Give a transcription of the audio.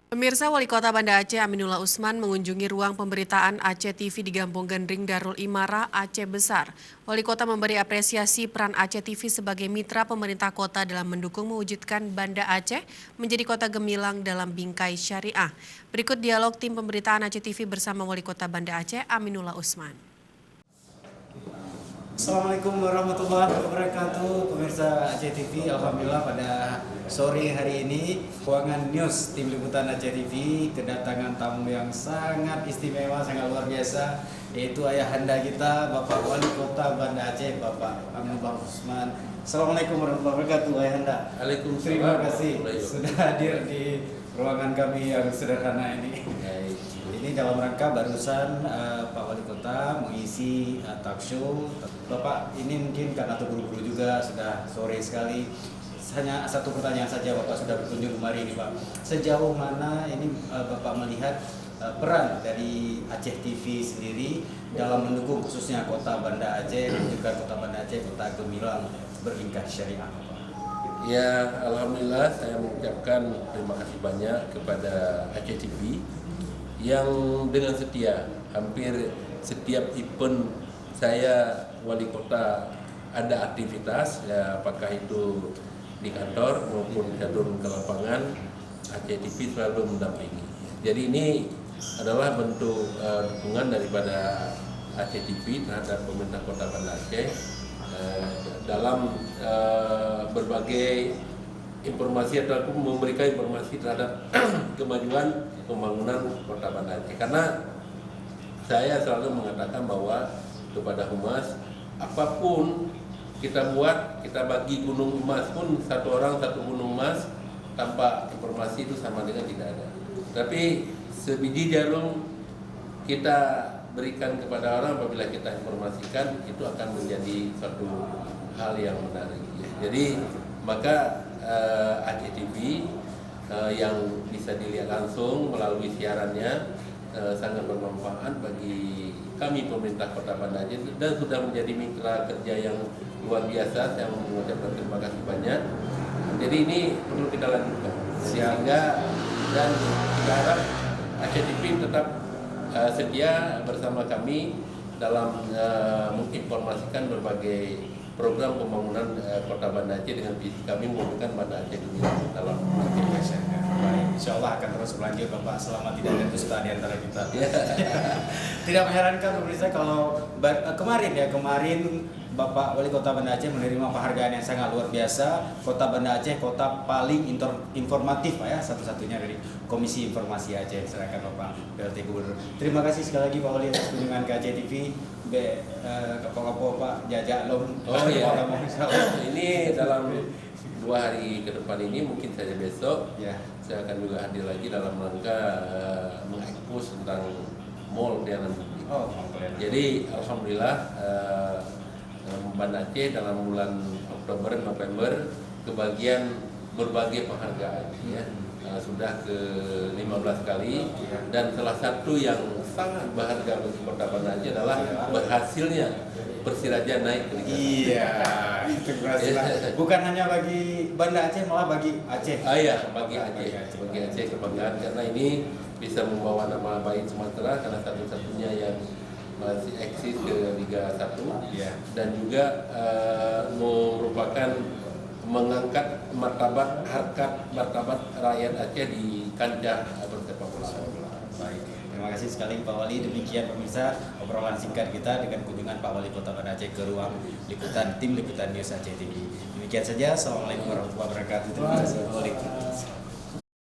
Pemirsa, Wali Kota Banda Aceh Aminullah Usman mengunjungi ruang pemberitaan Aceh TV di Gampung Gendring Darul Imara, Aceh Besar. Wali Kota memberi apresiasi peran Aceh TV sebagai mitra pemerintah kota dalam mendukung mewujudkan Banda Aceh menjadi kota gemilang dalam bingkai syariah. Berikut dialog tim pemberitaan Aceh TV bersama Wali Kota Banda Aceh Aminullah Usman. Assalamualaikum warahmatullahi wabarakatuh, pemirsa Aceh TV. Alhamdulillah pada sore hari ini ruangan news tim liputan Aceh TV kedatangan tamu yang sangat istimewa, sangat luar biasa, yaitu ayahanda kita Bapak Wali Kota Banda Aceh, Bapak Aminullah Usman. Assalamualaikum warahmatullahi wabarakatuh, ayahanda. Waalaikumsalam. Terima kasih sudah hadir di ruangan kami yang sederhana ini. Ini dalam rangka barusan Pak Wali Kota mengisi talk show. Bapak ini mungkin karena terburu-buru juga sudah sore sekali. Hanya satu pertanyaan saja, Bapak sudah berkunjung kemari ini, Pak. Sejauh mana ini Bapak melihat peran dari Aceh TV sendiri dalam mendukung khususnya Kota Banda Aceh dan juga Kota Banda Aceh kota gemilang berbingkai syariah, Pak? Ya, alhamdulillah saya mengucapkan terima kasih banyak kepada Aceh TV yang dengan setia hampir setiap event saya wali kota ada aktivitas, ya, apakah itu di kantor maupun turun ke lapangan, Aceh TV selalu mendampingi. Jadi ini adalah bentuk dukungan daripada Aceh TV terhadap pemerintah Kota Banda Aceh dalam berbagai informasi atau memberikan informasi terhadap kemajuan pembangunan Kota Banda Aceh. Karena saya selalu mengatakan bahwa kepada Humas, apapun kita buat, kita bagi gunung emas pun satu orang satu gunung emas, tanpa informasi itu sama dengan tidak ada. Tapi sebiji jarum kita berikan kepada orang, apabila kita informasikan itu akan menjadi satu hal yang menarik. Jadi maka Aceh TV yang bisa dilihat langsung melalui siarannya sangat bermanfaat bagi kami pemerintah Kota Banda Aceh dan sudah menjadi mitra kerja yang luar biasa. Saya mengucapkan terima kasih banyak. Jadi ini perlu kita lanjutkan sehingga dan kita harap Aceh TV tetap setia bersama kami dalam menginformasikan berbagai program pembangunan Kota Banda Aceh dengan visi kami mewujudkan Banda Aceh gemilang dalam Aceh. Baik, insya Allah akan terus berlanjut, Bapak, selama tidak ada dusta di antara kita. Tidak mengherankan pemirsa kalau kemarin Bapak Wali Kota Banda Aceh menerima penghargaan yang sangat luar biasa. Kota Banda Aceh kota paling informatif, Pak, ya, satu-satunya dari Komisi Informasi Aceh. Silakan Bapak PLT Gubernur. Terima kasih sekali lagi Pak Wali atas kunjungan ke Aceh TV. Kapo-kapo Pak jajak lom. Oh iya. Ini dalam 2 hari ke depan ini, mungkin saja besok, ya, saya akan juga hadir lagi dalam rangka mengekspos tentang mall pelayanan publik. Jadi alhamdulillah Banda Aceh dalam bulan Oktober November kebagian berbagai penghargaan, ya. Sudah ke 15 kali, dan salah satu yang sangat berharga bagi Kota Banda Aceh adalah berhasilnya Persiraja naik ke Liga 1. Iya, itu berhasil. Bukan hanya bagi Banda Aceh, malah bagi Aceh. Iya, bagi Aceh kebanggaan, karena ini bisa membawa nama baik Sumatera karena satu-satunya yang masih eksis ke Liga 1, ya. Dan juga merupakan mengangkat martabat rakyat Aceh di kancah bersepak bola. Baik, terima kasih sekali Pak Wali. Demikian pemirsa obrolan singkat kita dengan kunjungan Pak Wali Kota Banda Aceh ke ruang liputan tim liputan News Aceh TV. Demikian saja. Assalamualaikum warahmatullahi wabarakatuh. Terima kasih.